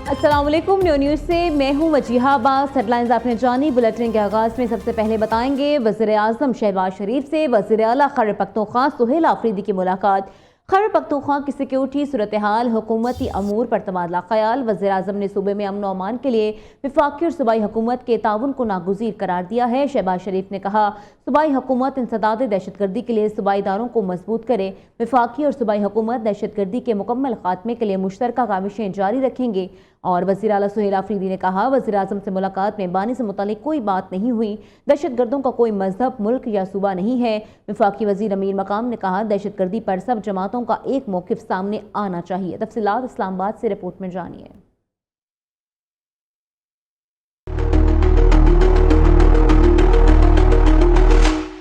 अस्सलाम वालेकुम। New news से मैं हूं वजीहा अब्बास। हेडलाइंस आपने जानी। बुलेटिन के आगाज़ में सबसे पहले बताएंगे वज़ीर आज़म शहबाज शरीफ से वज़ीर आला खैबर पख्तूनख्वा सुहेल आफरीदी की मुलाकात। खैबर पख्तूनख्वा की सिक्योरिटी सूरत हाल, हुकूमती अमूर पर तबादला ख्याल। वज़ीर आज़म ने सूबे में अमन व अमान के लिए वफाकी और सूबाई हुकूमत के ताउन को नागुज़ीर करार दिया है। शहबाज शरीफ ने कहा सूबाई हुकूमत इंसदाद दहशतगर्दी के लिए सूबाई इदारों को मजबूत करे। वफाकी और सूबाई हुकूमत दहशतगर्दी के मुकम्मल खात्मे के लिए मुश्तरका काविशें जारी रखेंगे। और वज़ीर आला सुहेल आफरीदी ने कहा वज़ीर आज़म से मुलाकात में बानी से मुतालिक कोई बात नहीं हुई। दहशतगर्दों का कोई मजहब, मुल्क या सूबा नहीं है। वफाकी वज़ीर अमीर मकाम ने कहा दहशतगर्दी पर सब जमातों का एक मौक़िफ़ सामने आना चाहिए। तफसीलात इस्लामाबाद से रिपोर्ट में जानिए।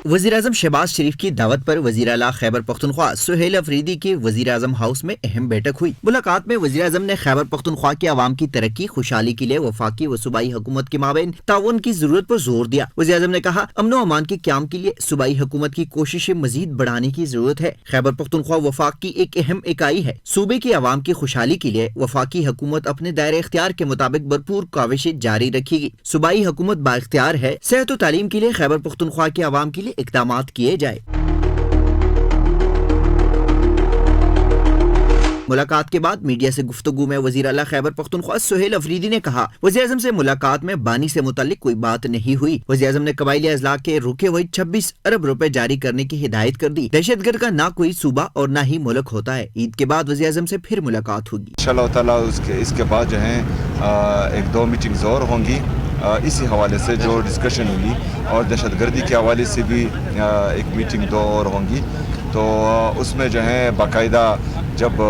वज़ीर आज़म शहबाज शरीफ की दावत पर वज़ीर आला खैबर पख्तूनख्वा सुहेल अफरीदी की वज़ीर आज़म हाउस में अहम बैठक हुई। मुलाकात में वज़ीर आज़म ने खैबर पख्तूनख्वा के अवाम की तरक्की खुशहाली के लिए वफाकी व सूबाई हुकूमत के माबैन ताउन की जरूरत पर जोर दिया। वज़ीर आज़म ने कहा अमन व अमान के क़याम के लिए सूबाई हुकूमत की कोशिशें मजीद बढ़ाने की जरूरत है। खैबर पख्तूनख्वा वफाक की एक अहम इकाई है। सूबे के अवाम की खुशहाली के लिए वफाकी हुकूमत अपने दायरे इख्तियार के मुताबिक भरपूर काविशें जारी रखेगी। सूबाई हुकूमत बाइख्तियार है। सेहत व तालीम के लिए खैबर पख्तूनख्वा के अवाम के लिए इक़दामात किए जाए। मुलाकात के बाद मीडिया से गुफ्तगू में वज़ीर आला खैबर पख्तूनख्वा सुहेल अफरीदी ने कहा वज़ीर आज़म से मुलाकात में बानी से मुतालिक कोई बात नहीं हुई। वज़ीर आज़म ने कबाइली अज़ला के रुके हुए 26 अरब रुपए जारी करने की हिदायत कर दी। दहशतगर्द का ना कोई सूबा और ना ही मुल्क होता है। ईद के बाद वज़ीर आज़म से फिर मुलाकात होगी इंशाअल्लाह ताला। इसके बाद जो है 1-2 मीटिंग्स और होंगी इसी हवाले से जो डिस्कशन होगी, और दहशतगर्दी के हवाले से भी एक मीटिंग 2 और होंगी। तो उसमें जो है बाकायदा जब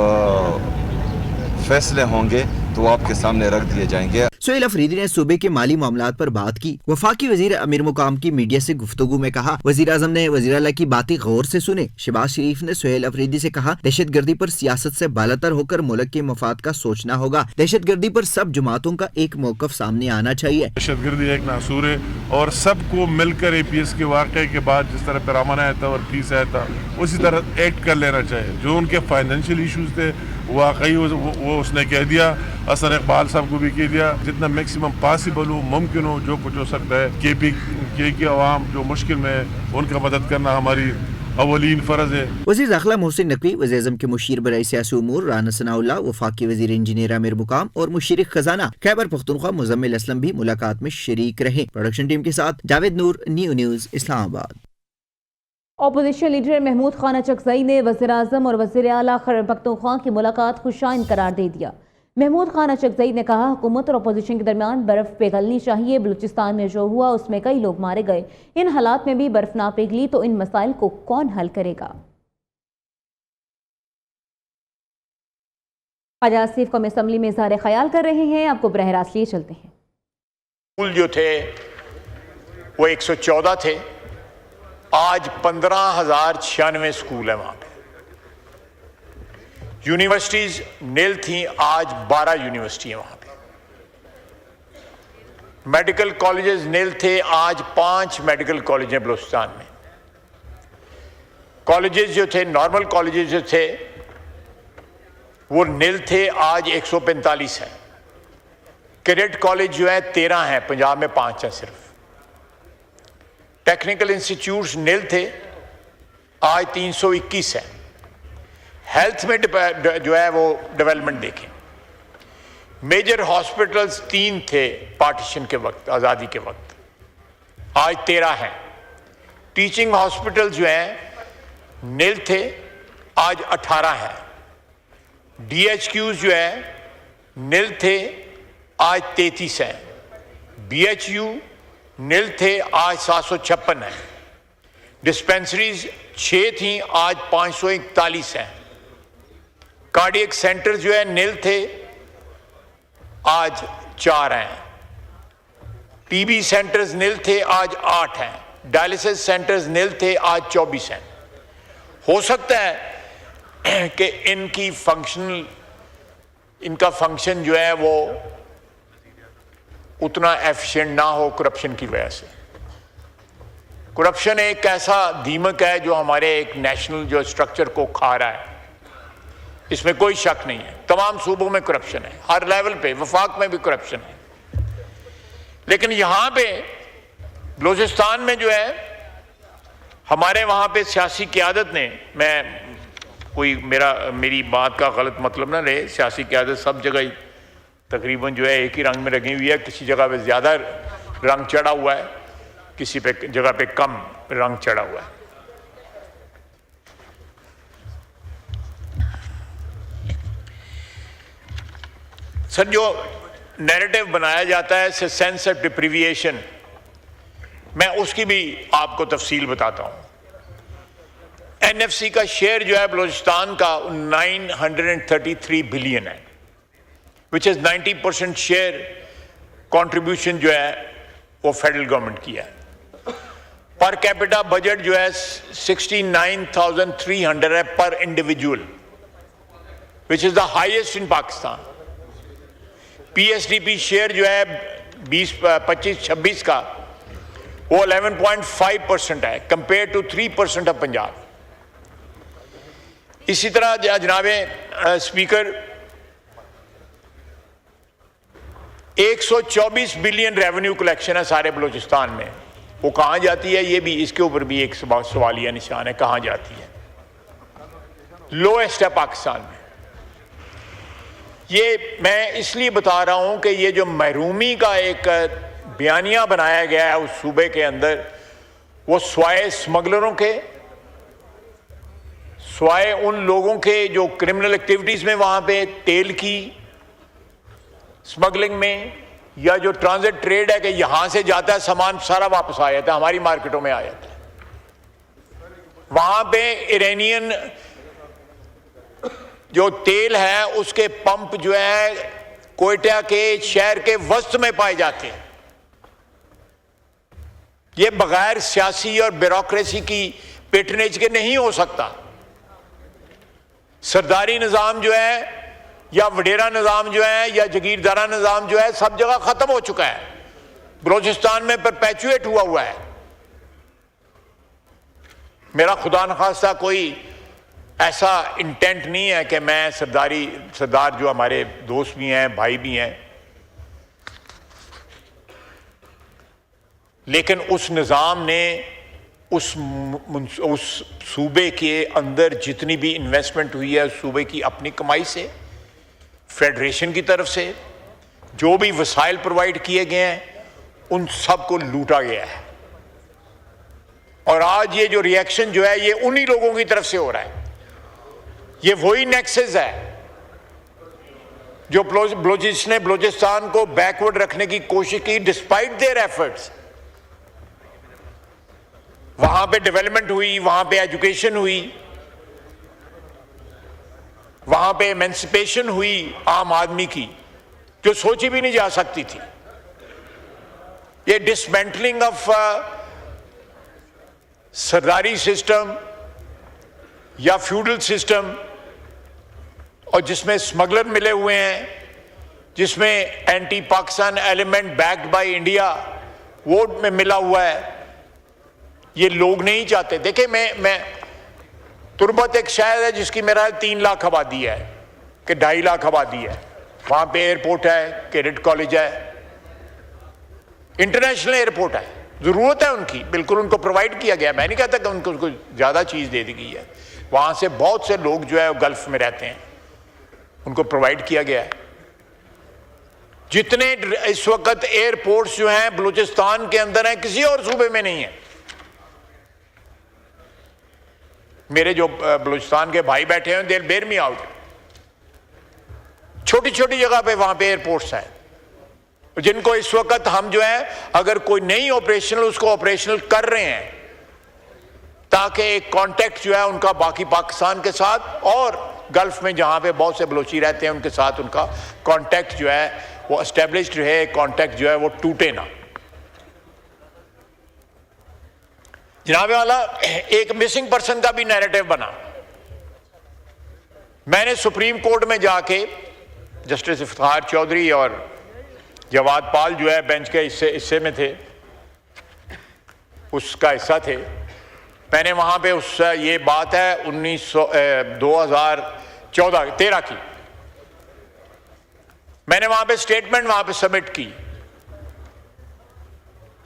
फैसले होंगे तो आपके सामने रख दिए जाएंगे। सुहेल अफरीदी ने सूबे के माली मामलात पर बात की। वफाकी वजीर अमीर मुकाम की मीडिया से गुफ्तगू में कहा वज़ीर आज़म ने वज़ीर आला की बातें गौर से सुने। शहबाज शरीफ ने सुहेल अफरीदी से कहा दहशतगर्दी पर सियासत से बालातर होकर मुल्क के मफाद का सोचना होगा। दहशतगर्दी पर सब जमातों का एक मौक़िफ़ सामने आना चाहिए। दहशतगर्दी एक नासूर है और सबको मिलकर APS के वाक़े के बाद जिस तरह पैरामाना आया था और फीस आया था उसी तरह एक्ट कर लेना चाहिए। जो उनके फाइनेंशियल इशूज़ थे वाकई वो उसने कह दिया। असर इकबाल साहब को भी कह दिया जितना मैक्सिमम पॉसिबल हो, मुमकिन हो, जो कुछ हो सकता है KPK की आवाम जो मुश्किल में है उनका मदद करना हमारी अवलीन फ़र्ज है। वज़ीर दाखिला मोहसिन नकवी, वज़ीर आज़म के मुशीर बराए सियासी उमूर राना सनाउल्लाह, वफाकी वज़ीर इंजीनियर आमिर मुकाम और मुशीर खजाना खैबर पख्तूनख्वा मुज़म्मिल असलम भी मुलाकात में शरीक रहे। प्रोडक्शन टीम के साथ Javed Noor, new news Islamabad. Opposition leader Mahmood Khan Achakzai ने वज़ीर आज़म और वज़ीर आला खैबर पख्तूनख्वा की मुलाकात खुशाइन करार दे दिया। महमूद खान अचकज़ई ने कहा हुकूमत और अपोजिशन के दरमियान बर्फ़ पिघलनी चाहिए। बलूचिस्तान में जो हुआ उसमें कई लोग मारे गए। इन हालात में भी बर्फ़ ना पिघली तो इन मसाइल को कौन हल करेगा। ख्वाजा आसिफ कौमी असम्बली में इज़हार ख्याल कर रहे हैं। आपको बरह रास्त लिए चलते हैं। स्कूल जो थे वो 114 थे, आज 15,096 स्कूल है वहां पे। यूनिवर्सिटीज नील थी, आज 12 यूनिवर्सिटी है वहां पे। मेडिकल कॉलेजेस नील थे, आज 5 मेडिकल कॉलेज हैं बलूचिस्तान में। कॉलेजेस जो थे, नॉर्मल कॉलेजेस जो थे वो नील थे, आज 145 है। कैडेट कॉलेज जो है 13 है, पंजाब में 5 है सिर्फ। टेक्निकल इंस्टीट्यूट्स नील थे, आज 321 है। हेल्थ में जो है वो डेवलपमेंट देखें। मेजर हॉस्पिटल्स 3 थे पार्टीशन के वक्त, आज़ादी के वक्त, आज 13 हैं। टीचिंग हॉस्पिटल जो हैं नील थे, आज 18 हैं। DHQs जो है नील थे, आज 33 हैं। BHU नील थे, आज 756 हैं। डिस्पेंसरीज 6 थी, आज 541 हैं। कार्डियक सेंटर जो है नील थे, आज 4 हैं। TB सेंटर्स नील थे, आज 8 हैं। डायलिसिस सेंटर्स नील थे, आज 24 हैं। हो सकता है कि इनका फंक्शन जो है वो उतना एफिशिएंट ना हो करप्शन की वजह से। करप्शन एक ऐसा दीमक है जो हमारे एक नेशनल जो स्ट्रक्चर को खा रहा है। इसमें कोई शक नहीं है। तमाम सूबों में करप्शन है, हर लेवल पे, वफाक में भी करप्शन है। लेकिन यहाँ पे बलूचिस्तान में जो है, हमारे वहाँ पे सियासी क़यादत ने, मैं कोई मेरी बात का गलत मतलब ना रहे, सियासी क़यादत सब जगह ही तकरीबन जो है एक ही रंग में रंगी हुई है। किसी जगह पे ज़्यादा रंग चढ़ा हुआ है, किसी पे जगह पे कम रंग चढ़ा हुआ है। सर, जो नैरेटिव बनाया जाता है सेंस ऑफ डिप्रीविएशन, मैं उसकी भी आपको तफसील बताता हूं। एनएफसी का शेयर जो है बलूचिस्तान का 933 बिलियन है, विच इज 90% शेयर कंट्रीब्यूशन जो है वो फेडरल गवर्नमेंट की है। पर कैपिटा बजट जो है 69,300 है पर individual, which is the highest in Pakistan. PSDP share जो है 25-26 का वो 11.5% है कंपेयर टू 3% ऑफ पंजाब। इसी तरह जनाब स्पीकर 124 बिलियन रेवेन्यू कलेक्शन है सारे बलूचिस्तान में। वो कहाँ जाती है, ये भी, इसके ऊपर भी एक सवालिया निशान है, कहाँ जाती है। लोएस्ट है पाकिस्तान में। ये मैं इसलिए बता रहा हूं कि ये जो महरूमी का एक बयानिया बनाया गया है उस सूबे के अंदर, वो स्वाय स्मगलरों के, स्वाय उन लोगों के जो क्रिमिनल एक्टिविटीज में वहां पे तेल की स्मगलिंग में, या जो ट्रांजिट ट्रेड है कि यहां से जाता है सामान सारा वापस आ जाता है, हमारी मार्केटों में आ जाता है। वहां पे इरानियन जो तेल है उसके पंप जो है कोयटा के शहर के वस्त में पाए जाते हैं। ये बगैर सियासी और ब्यूरोक्रेसी की पेटनेज के नहीं हो सकता। सरदारी निज़ाम जो है या वडेरा निज़ाम जो है या जगीरदारा निज़ाम जो है सब जगह ख़त्म हो चुका है, बलूचिस्तान में परपेचुएट हुआ है। मेरा खुदा न खास्ता कोई ऐसा इंटेंट नहीं है कि मैं सरदार जो हमारे दोस्त भी हैं, भाई भी हैं, लेकिन उस निज़ाम ने उस सूबे के अंदर जितनी भी इन्वेस्टमेंट हुई है उस सूबे की अपनी कमाई से, फेडरेशन की तरफ से जो भी वसाइल प्रोवाइड किए गए हैं उन सब को लूटा गया है। और आज ये जो रिएक्शन जो है ये उन्हीं लोगों की तरफ से हो रहा है। ये वही नेक्सस है जो ने बलूचिस्तान को बैकवर्ड रखने की कोशिश की, डिस्पाइट देयर एफर्ट्स। वहां पे डेवलपमेंट हुई, वहां पे एजुकेशन हुई, वहां पे एमेंसिपेशन हुई आम आदमी की, जो सोची भी नहीं जा सकती थी। ये डिसमेंटलिंग ऑफ सरदारी सिस्टम या फ्यूडल सिस्टम, और जिसमें स्मगलर मिले हुए हैं, जिसमें anti Pakistan element backed by India वो में मिला हुआ है, ये लोग नहीं चाहते। देखिए, मैं तुरबत एक शहर है जिसकी मेरा 3 लाख आबादी है कि 2.5 लाख आबादी है। वहां पे एयरपोर्ट है, कैडेट कॉलेज है, इंटरनेशनल एयरपोर्ट है। जरूरत है उनकी, बिल्कुल उनको प्रोवाइड किया गया। मैं नहीं कहता कि उनको ज्यादा चीज दे दी गई है। वहां से बहुत से लोग जो है गल्फ में रहते हैं, उनको प्रोवाइड किया गया है। जितने इस वक्त एयरपोर्ट्स जो हैं बलूचिस्तान के अंदर हैं, किसी और सूबे में नहीं है। मेरे जो बलूचिस्तान के भाई बैठे हैं, they will bear me out. छोटी छोटी जगह पे वहां पे एयरपोर्ट्स हैं जिनको इस वक्त हम जो है अगर कोई नहीं ऑपरेशनल, उसको ऑपरेशनल कर रहे हैं ताकि एक कांटेक्ट जो है उनका बाकी पाकिस्तान के साथ और गल्फ में जहां पे बहुत से बलोची रहते हैं उनके साथ उनका कांटेक्ट जो है वो एस्टेब्लिश्ड रहे, कांटेक्ट जो है वो टूटे ना। जनाब वाला, एक मिसिंग पर्सन का भी नैरेटिव बना। मैंने सुप्रीम कोर्ट में जाके जस्टिस इफ्तिखार चौधरी और जवाद पाल जो है बेंच के हिस्से में थे, उसका हिस्सा थे। मैंने वहां पे उस ये बात है 2014 13 की मैंने वहां पे स्टेटमेंट वहां पे सबमिट की।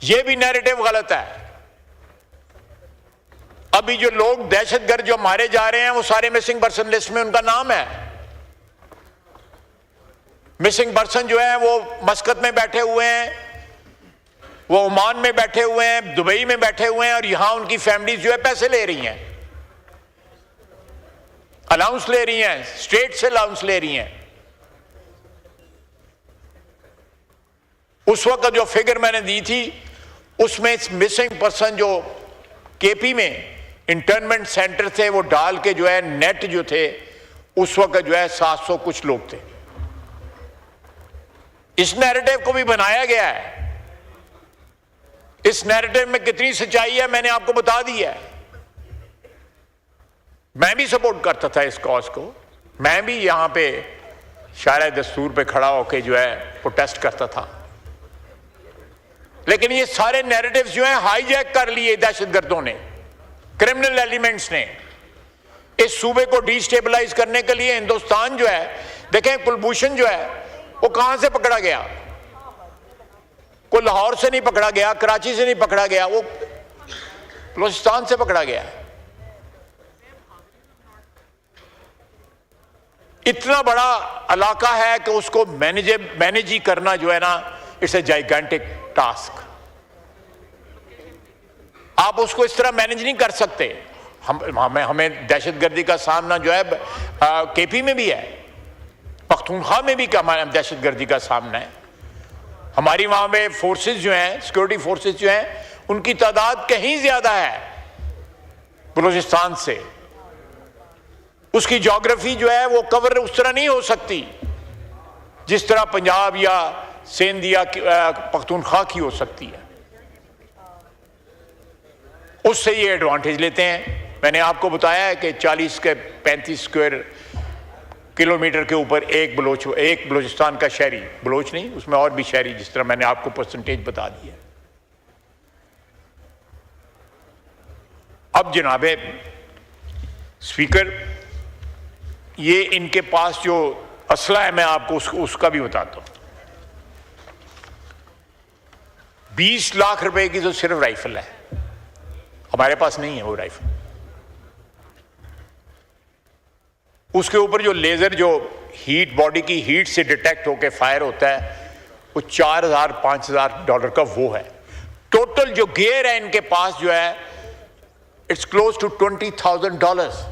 यह भी नैरेटिव गलत है। अभी जो लोग दहशतगर्द जो मारे जा रहे हैं वो सारे मिसिंग पर्सन लिस्ट में उनका नाम है। मिसिंग पर्सन जो है वो मस्कत में बैठे हुए हैं, वो ओमान में बैठे हुए हैं, दुबई में बैठे हुए हैं, और यहां उनकी फैमिलीज जो है पैसे ले रही हैं, अलाउंस ले रही हैं, स्टेट से अलाउंस ले रही हैं। उस वक्त जो फिगर मैंने दी थी उसमें मिसिंग पर्सन जो केपी में इंटर्नमेंट सेंटर थे वो डाल के जो है नेट जो थे उस वक्त जो है 700 कुछ लोग थे। इस नैरेटिव को भी बनाया गया है। इस नैरेटिव में कितनी सच्चाई है मैंने आपको बता दी है। मैं भी सपोर्ट करता था इस कॉज को, मैं भी यहां पे शायद दस्तूर पे खड़ा होकर जो है प्रोटेस्ट करता था, लेकिन ये सारे नैरेटिव्स जो हैं हाईजैक कर लिए दहशतगर्दों ने, क्रिमिनल एलिमेंट्स ने। इस सूबे को डिस्टेबलाइज करने के लिए हिंदुस्तान जो है, देखें कुलभूषण जो है वो कहां से पकड़ा गया, कोई लाहौर से नहीं पकड़ा गया, कराची से नहीं पकड़ा गया, वो बलूचिस्तान से पकड़ा गया। इतना बड़ा इलाका है कि उसको मैनेज ही करना जो है ना, इट्स ए जाइगेंटिक टास्क। आप उसको इस तरह मैनेज नहीं कर सकते। हमें दहशतगर्दी का सामना जो है केपी में भी है, पख्तूनख्वा में भी हमारे दहशतगर्दी का सामना है। हमारी वहां पे फोर्सेस जो हैं, सिक्योरिटी फोर्सेस जो हैं, उनकी तादाद कहीं ज्यादा है बलूचिस्तान से। उसकी ज्योग्राफी जो है वो कवर उस तरह नहीं हो सकती जिस तरह पंजाब या सिंध या पख्तूनख्वा की हो सकती है। उससे ये एडवांटेज लेते हैं। मैंने आपको बताया है कि 40 के 35 स्क्वायर किलोमीटर के ऊपर एक बलूचिस्तान का शहरी, बलोच नहीं उसमें और भी शहरी, जिस तरह मैंने आपको परसेंटेज बता दी है। अब जनाबे स्पीकर, ये इनके पास जो असला है मैं आपको उसका भी बताता हूं। 20 लाख रुपए की तो सिर्फ राइफल है, हमारे पास नहीं है वो राइफल। उसके ऊपर जो लेजर जो हीट, बॉडी की हीट से डिटेक्ट होकर फायर होता है, वो $4,000-5,000 का वो है। टोटल जो गियर है इनके पास जो है इट्स क्लोज टू $20,000।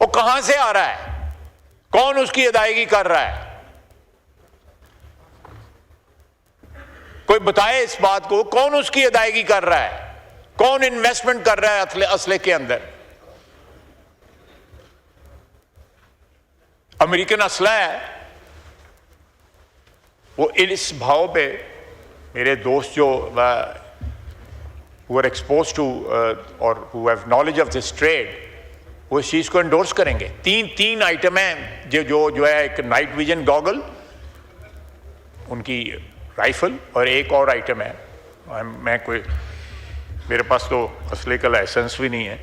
वो कहां से आ रहा है, कौन उसकी अदायगी कर रहा है? कोई बताए इस बात को, कौन उसकी अदायगी कर रहा है, कौन इन्वेस्टमेंट कर रहा है असले के अंदर? अमेरिकन असला है, वो इस भाव पे मेरे दोस्त जो who are exposed to or who have knowledge of this trade, वो इस चीज़ को एंडोर्स करेंगे। तीन आइटम हैं जो है, एक नाइट विजन गॉगल, उनकी राइफल, और एक और आइटम है, मेरे पास तो असले का लाइसेंस भी नहीं है,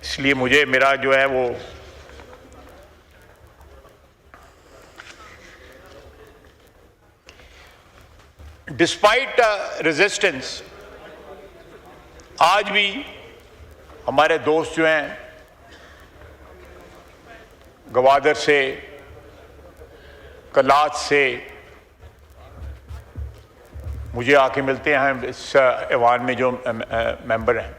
इसलिए मुझे मेरा जो है वो डिस्पाइट रेजिस्टेंस आज भी हमारे दोस्त जो हैं गवादर से, कलात से मुझे आके मिलते हैं। इस ऐवान में जो मेंबर हैं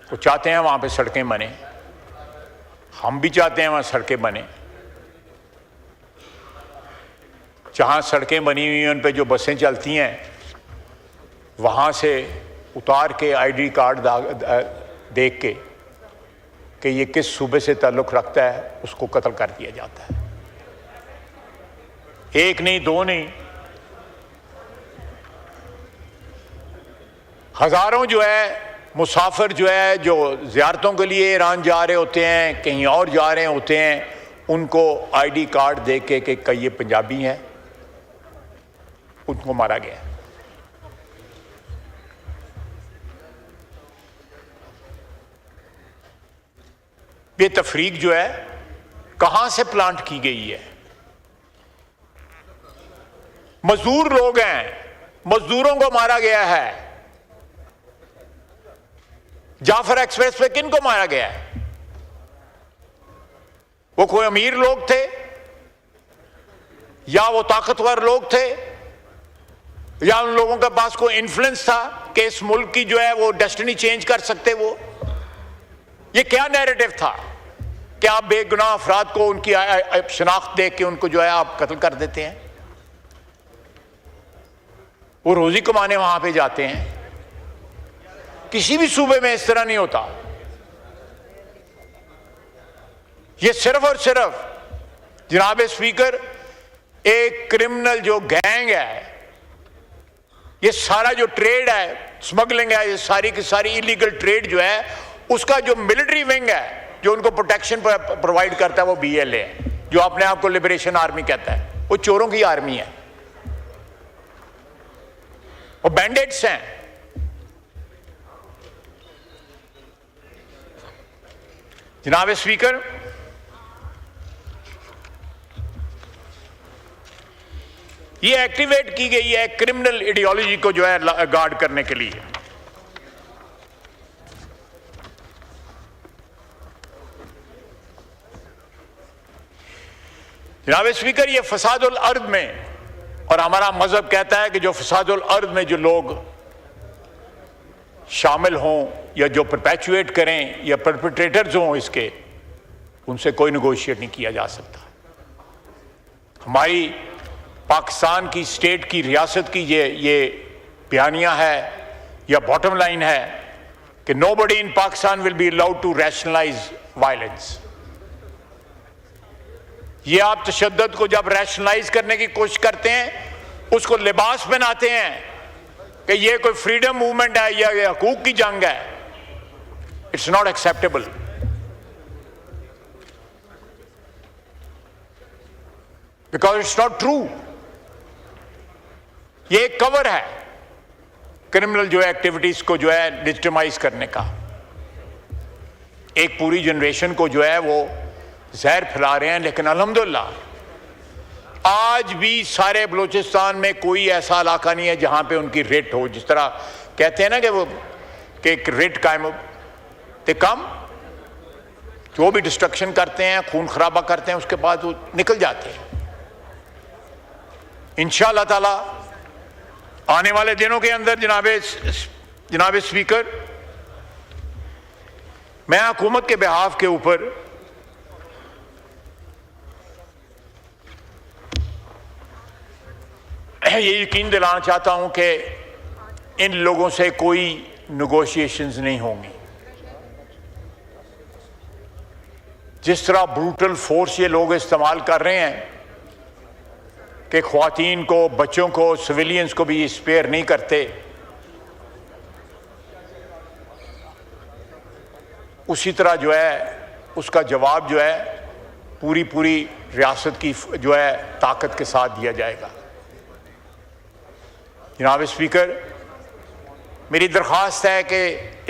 वो चाहते हैं वहाँ पे सड़कें बने, हम भी चाहते हैं वहाँ सड़कें बने। जहाँ सड़कें बनी हुई हैं उन पे जो बसें चलती हैं, वहाँ से उतार के आईडी कार्ड देख के कि ये किस सूबे से ताल्लुक़ रखता है, उसको कत्ल कर दिया जाता है। एक नहीं, दो नहीं, हज़ारों जो है मुसाफिर जो है, जो ज़ियारतों के लिए ईरान जा रहे होते हैं, कहीं और जा रहे होते हैं, उनको आईडी कार्ड देख के कि कई ये पंजाबी हैं, उनको मारा गया। ये तफरीक जो है कहां से प्लांट की गई है? मजदूर लोग हैं, मजदूरों को मारा गया है। जाफर एक्सप्रेस पे किन को मारा गया है? वो कोई अमीर लोग थे या वो ताकतवर लोग थे या उन लोगों के पास कोई इन्फ्लुएंस था कि इस मुल्क की जो है वो डेस्टिनी चेंज कर सकते? वो ये क्या नैरेटिव था कि आप बेगुनाह अफराद को उनकी शनाख्त देख के उनको जो है आप कत्ल कर देते हैं? वो रोजी कमाने वहां पे जाते हैं। किसी भी सूबे में इस तरह नहीं होता। ये सिर्फ और सिर्फ जनाब स्पीकर एक क्रिमिनल जो गैंग है, ये सारा जो ट्रेड है, स्मगलिंग है, ये सारी की सारी इलीगल ट्रेड जो है, उसका जो मिलिट्री विंग है जो उनको प्रोटेक्शन प्रोवाइड करता है वो BLA है, जो अपने आप को लिबरेशन आर्मी कहता है। वो चोरों की आर्मी है, वो बैंडेट्स हैं। जनाब स्पीकर, ये एक्टिवेट की गई है क्रिमिनल आइडियोलॉजी को जो है गार्ड करने के लिए। जनाब स्पीकर, ये फसादुल अर्द में, और हमारा मजहब कहता है कि जो फसादुल अर्द में जो लोग शामिल हों या जो परपेचुएट करें या परपेट्रेटर्स हों इसके, उनसे कोई नेगोशिएट नहीं किया जा सकता। हमारी पाकिस्तान की स्टेट की रियासत की ये बयानिया है या बॉटम लाइन है कि nobody in Pakistan will be allowed to rationalise violence. ये आप तशद्दुद को जब रैशनलाइज करने की कोशिश करते हैं, उसको लिबास बनाते हैं कि ये कोई फ्रीडम मूवमेंट है या ये हकूक की जंग है। It's not acceptable. Because it's not true. ये एक कवर है क्रिमिनल जो है एक्टिविटीज को जो है लेजिटिमाइज करने का। एक पूरी जनरेशन को जो है वो जहर फैला रहे हैं। लेकिन अल्हम्दुलिल्लाह आज भी सारे बलूचिस्तान में कोई ऐसा इलाका नहीं है जहां पे उनकी रेट हो। जिस तरह कहते हैं ना कि वो कि एक रेट कायम ते कम, जो भी डिस्ट्रक्शन करते हैं, खून खराबा करते हैं, उसके बाद वो निकल जाते हैं। इंशाअल्लाह ताला आने वाले दिनों के अंदर जनाब स्पीकर, मैं हुकूमत के बिहाफ के ऊपर ये यकीन दिलाना चाहता हूं कि इन लोगों से कोई नेगोशिएशंस नहीं होंगी। जिस तरह ब्रूटल फोर्स ये लोग इस्तेमाल कर रहे हैं कि ख्वातीन को, बच्चों को, सिविलियंस को भी स्पेयर नहीं करते, उसी तरह जो है उसका जवाब जो है पूरी रियासत की जो है ताकत के साथ दिया जाएगा। जनाब स्पीकर, मेरी दरख्वास्त है कि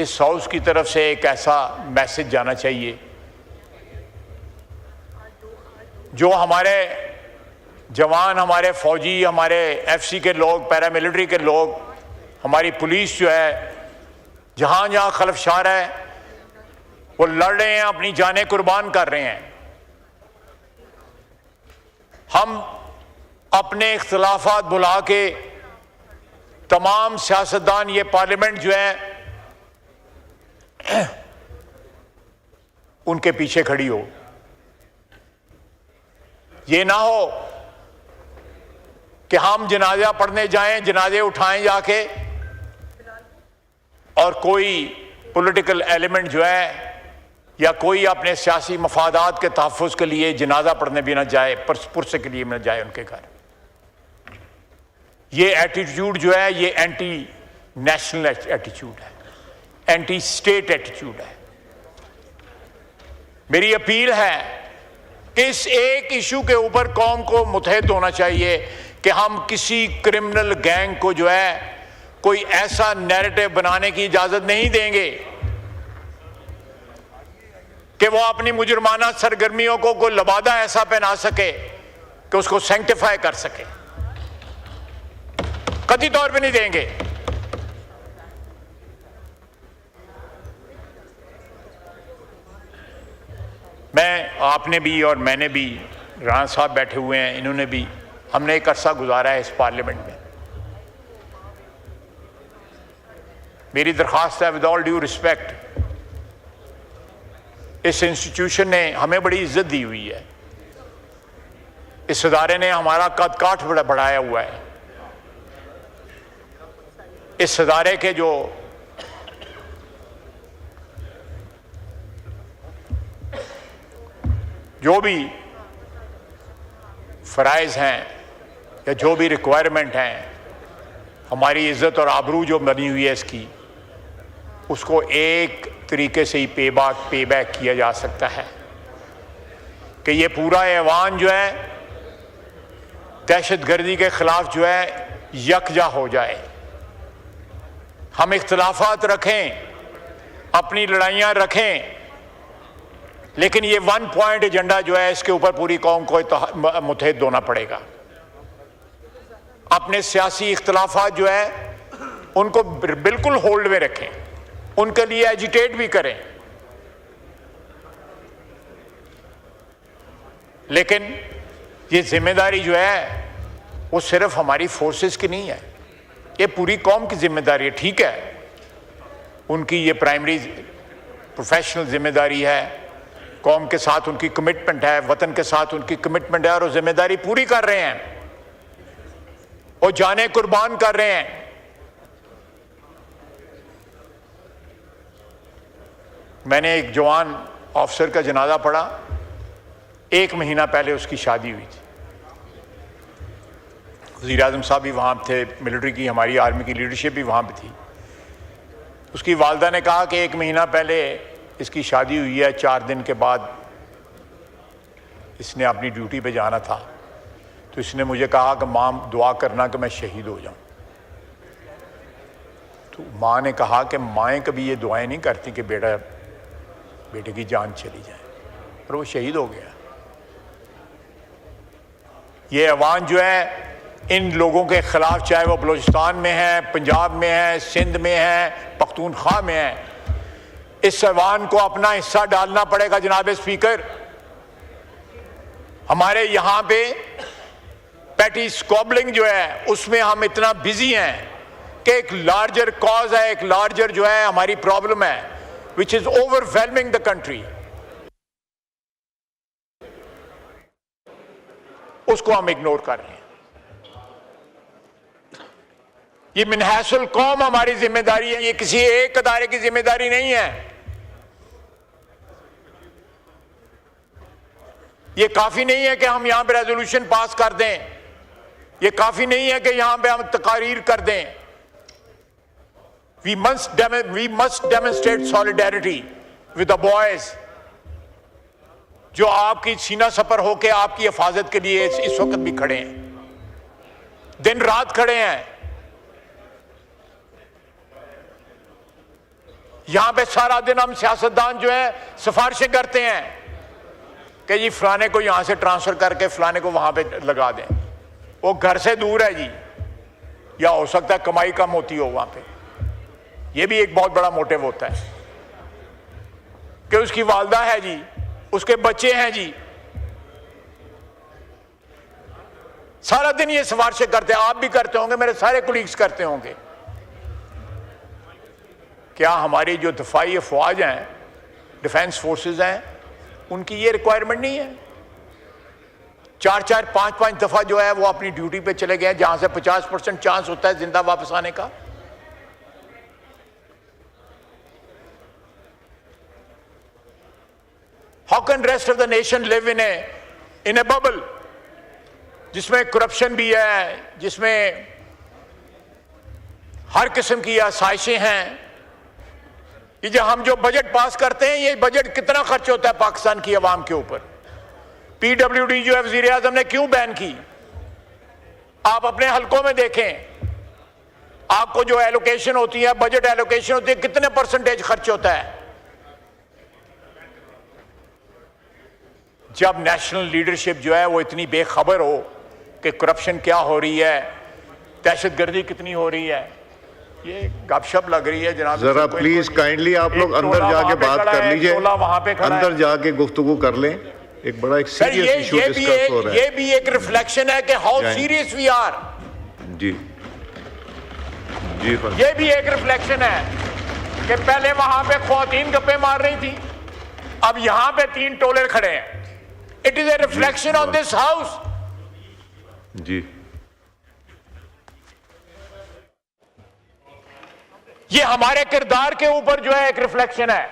इस हाउस की तरफ से एक ऐसा मैसेज जाना चाहिए जो हमारे जवान, हमारे फौजी, हमारे FC के लोग, पैरामिलिट्री के लोग, हमारी पुलिस जो है जहां जहां खलफशार है वो लड़ रहे हैं, अपनी जानें कुर्बान कर रहे हैं। हम अपने इख्तिलाफात भुला के तमाम सियासतदान, ये पार्लियामेंट जो है उनके पीछे खड़ी हो। ये ना हो कि हम जनाजा पढ़ने जाएं, जनाजे उठाएं जाके, और कोई पॉलिटिकल एलिमेंट जो है या कोई अपने सियासी मफादात के तहफ़्फ़ुज़ के लिए जनाजा पढ़ने भी ना जाए, पुरसे के लिए भी ना जाए उनके घर। ये एटीट्यूड जो है ये एंटी नेशनल एटीट्यूड है, एंटी स्टेट एटीट्यूड है। मेरी अपील है कि इस एक इशू के ऊपर कौम को मुत्तहिद होना चाहिए कि हम किसी क्रिमिनल गैंग को जो है कोई ऐसा नैरेटिव बनाने की इजाजत नहीं देंगे कि वो अपनी मुजरमाना सरगर्मियों को कोई लबादा ऐसा पहना सके कि उसको सैंक्टिफाई कर सके। कतई तौर पे नहीं देंगे। मैं, आपने भी और मैंने भी, राणा साहब बैठे हुए हैं, इन्होंने भी, हमने एक अरसा गुजारा है इस पार्लियामेंट में। मेरी दरख्वास्त है, विद ऑल ड्यू रिस्पेक्ट, इस इंस्टीट्यूशन ने हमें बड़ी इज्जत दी हुई है, इस इदारे ने हमारा कद काठ बढ़ाया हुआ है। इस इदारे के जो भी फ़राइज़ हैं या जो भी रिक्वायरमेंट हैं, हमारी इज़्ज़त और आबरू जो बनी हुई है इसकी, उसको एक तरीके से ही पे बैक किया जा सकता है कि ये पूरा ऐवान जो है दहशतगर्दी के ख़िलाफ़ जो है यकजा हो जाए। हम इख्तिलाफात रखें, अपनी लड़ाइयाँ रखें, लेकिन ये 1 पॉइंट एजेंडा जो है इसके ऊपर पूरी कौम को मुत्तहिद होना पड़ेगा। अपने सियासी इख्तिलाफात जो है उनको बिल्कुल होल्ड में रखें, उनके लिए एजिटेट भी करें, लेकिन ये जिम्मेदारी जो है वो सिर्फ हमारी फोर्सेस की नहीं है, ये पूरी कौम की जिम्मेदारी है। ठीक है, उनकी ये प्राइमरी प्रोफेशनल जिम्मेदारी है, कौम के साथ उनकी कमिटमेंट है, वतन के साथ उनकी कमिटमेंट है, और वो जिम्मेदारी पूरी कर रहे हैं, वो जाने कुर्बान कर रहे हैं। मैंने एक जवान ऑफिसर का जनाजा पढ़ा, 1 महीना पहले उसकी शादी हुई थी। वज़ीर आज़म साहब भी वहाँ थे, मिलिट्री की, हमारी आर्मी की लीडरशिप भी वहाँ पे थी। उसकी वालदा ने कहा कि 1 महीना पहले इसकी शादी हुई है, 4 दिन के बाद इसने अपनी ड्यूटी पे जाना था, तो इसने मुझे कहा कि माँ दुआ करना कि मैं शहीद हो जाऊँ। तो माँ ने कहा कि माएँ कभी ये दुआएं नहीं करती कि बेटे की जान चली जाए, और वो शहीद हो गया। ये अवान जो है इन लोगों के खिलाफ, चाहे वो बलूचिस्तान में है, पंजाब में है, सिंध में है, पख्तूनख्वा में है, इस अवान को अपना हिस्सा डालना पड़ेगा। जनाब स्पीकर, हमारे यहाँ पे पैटी स्क्वॉबलिंग जो है उसमें हम इतना बिजी हैं कि एक लार्जर कॉज है, एक लार्जर जो है हमारी प्रॉब्लम है, which is overwhelming the country, उसको हम इग्नोर कर रहे हैं। ये मिनहासुल कौम हमारी जिम्मेदारी है, ये किसी एक अदारे की जिम्मेदारी नहीं है। ये काफी नहीं है कि हम यहां पे रेजोल्यूशन पास कर दें, ये काफी नहीं है कि यहां पे हम तकारीर कर दें। We must demonstrate solidarity with the boys जो आपकी सीना सपर होके आपकी हिफाजत के लिए इस वक्त भी खड़े हैं, दिन रात खड़े हैं। यहां पे सारा दिन हम सियासतदान जो है सिफारिशें करते हैं कि जी फलाने को यहां से ट्रांसफर करके फलाने को वहां पे लगा दें। वो घर से दूर है जी, या हो सकता है कमाई कम होती हो वहां पे, ये भी एक बहुत बड़ा मोटिव होता है कि उसकी वालदा है जी, उसके बच्चे हैं जी, सारा दिन ये सिफारिशें करते हैं। आप भी करते होंगे, मेरे सारे कोलीग्स करते होंगे। क्या हमारी जो दफाई अफवाज हैं, डिफेंस फोर्सेस हैं, उनकी ये रिक्वायरमेंट नहीं है? 4-4, 5-5 दफा जो है वो अपनी ड्यूटी पे चले गए हैं, जहां से 50% चांस होता है जिंदा वापस आने का। How can rest of the nation live in A bubble जिसमें करप्शन भी है, जिसमें हर किस्म की आसाइशें हैं। ये जो हम जो बजट पास करते हैं, ये बजट कितना खर्च होता है पाकिस्तान की आवाम के ऊपर? PWD जो है वजीर आजम ने क्यों बैन की? आप अपने हलकों में देखें, आपको जो एलोकेशन होती है, बजट एलोकेशन होती है, कितने % खर्च होता है? जब नेशनल लीडरशिप जो है वो इतनी बेखबर हो कि करप्शन क्या हो रही है, दहशतगर्दी कितनी हो रही है, ये गपशप लग रही है जनाब। जरा प्लीज काइंडली आप लोग अंदर जाके बात कर लीजिए, अंदर जाके गुफ्तगू कर लें। एक बड़ा एक सीरियस इशू डिस्कस हो रहा है। ये भी एक रिफ्लेक्शन है कि हाउ सीरियस वी आर। जी जी ये भी एक रिफ्लेक्शन है कि पहले वहां पे ख्वातीन गप्पे मार रही थी, अब यहां पे 3 टोले खड़े हैं। It is a reflection on this house. जी ये हमारे किरदार के ऊपर जो है एक रिफ्लेक्शन है।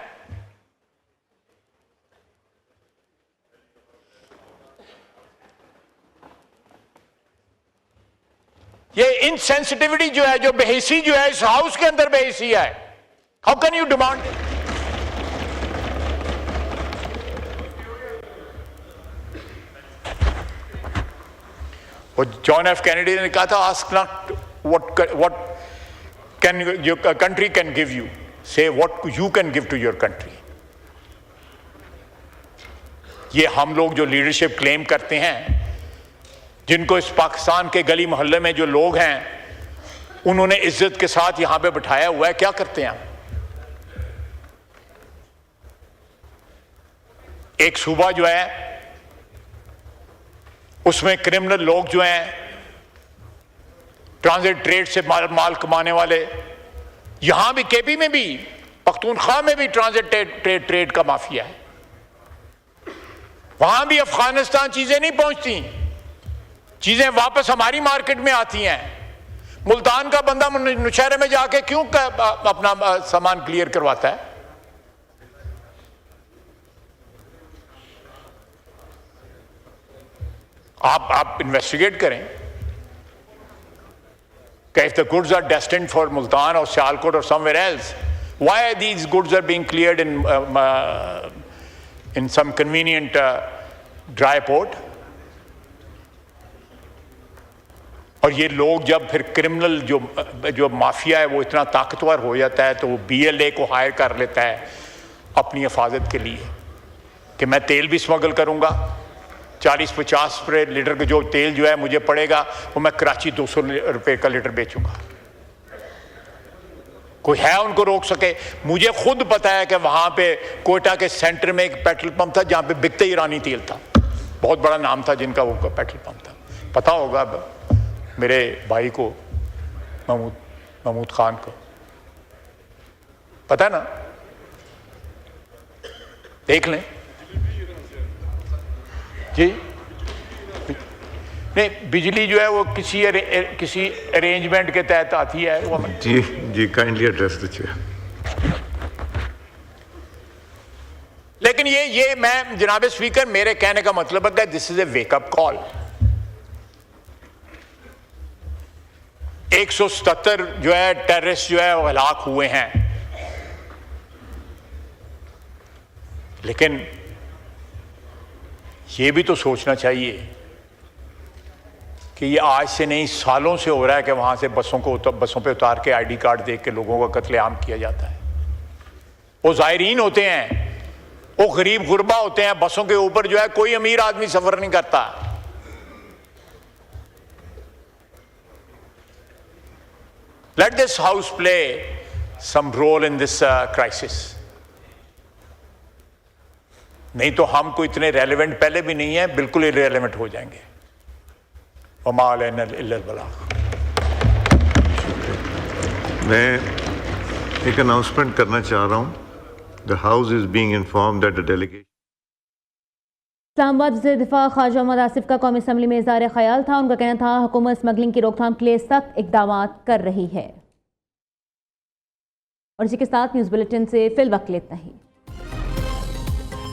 ये इनसेंसिटिविटी जो है, जो बेहिसी जो है इस हाउस के अंदर बेहिसी है। How can you demand? और जॉन एफ कैनेडी ने कहा था, ask not what can your country can give you, say what you can give to your country. ये हम लोग जो लीडरशिप क्लेम करते हैं, जिनको इस पाकिस्तान के गली मोहल्ले में जो लोग हैं उन्होंने इज्जत के साथ यहां पे बिठाया हुआ है, क्या करते हैं? एक सूबा जो है उसमें क्रिमिनल लोग जो हैं, ट्रांजिट ट्रेड से माल कमाने वाले, यहां भी केपी में भी, पख्तूनख्वा में भी ट्रांजिट ट्रेड का माफिया है। वहां भी अफगानिस्तान चीजें नहीं पहुंचती, चीजें वापस हमारी मार्केट में आती हैं। मुल्तान का बंदा नौशहरे में जाके क्यों अपना सामान क्लियर करवाता है? आप इन्वेस्टिगेट करें कि if the goods are destined for Multan or Sialkot or somewhere else, why are these goods are being cleared in some convenient dry port? और ये लोग जब फिर क्रिमिनल जो माफिया है वो इतना ताकतवर हो जाता है तो वो BLA को हायर कर लेता है अपनी हिफाजत के लिए कि मैं तेल भी स्मगल करूंगा, 40-50 लीटर का जो तेल जो है मुझे पड़ेगा वो मैं कराची 200 रुपए का लीटर बेचूंगा। कोई है उनको रोक सके? मुझे खुद पता है कि वहां पे कोयटा के सेंटर में एक पेट्रोल पंप था जहां पे बिकते ईरानी तेल था, बहुत बड़ा नाम था जिनका वो पेट्रोल पंप था। पता होगा मेरे भाई को, महमूद खान को पता ना, देख लें जी। नहीं, बिजली जो है वो किसी अरेंजमेंट के तहत आती है वो। जी जी काइंडली एड्रेस द चेयर। लेकिन ये मैं जनाब स्पीकर, मेरे कहने का मतलब है कि this is a wake up call. 177 जो है टेररिस्ट जो है वो हलाक हुए हैं, लेकिन ये भी तो सोचना चाहिए कि ये आज से नहीं सालों से हो रहा है कि वहां से बसों पे उतार के ID कार्ड देख के लोगों का कत्लेआम किया जाता है। वो ज़ायरीन होते हैं, वो गरीब गुरबा होते हैं, बसों के ऊपर जो है कोई अमीर आदमी सफर नहीं करता। Let this house play some role in this crisis. नहीं तो हम कोई इतने रेलेवेंट पहले भी नहीं है, बिल्कुल इरेलेवेंट हो जाएंगे। वमा अलैना इल्लल बलाग। मैं एक अनाउंसमेंट करना चाह रहा हूँ। The house is being informed that the delegation Islamabad से दिफा ख्वाजा मोहम्मद आसिफ का कौमी असम्बली में इज़हार ख्याल था। उनका कहना था हुकूमत स्मगलिंग की रोकथाम के लिए सख्त इक़दाम कर रही है। और इसी के साथ न्यूज़ बुलेटिन से फिल वक्त इतना ही।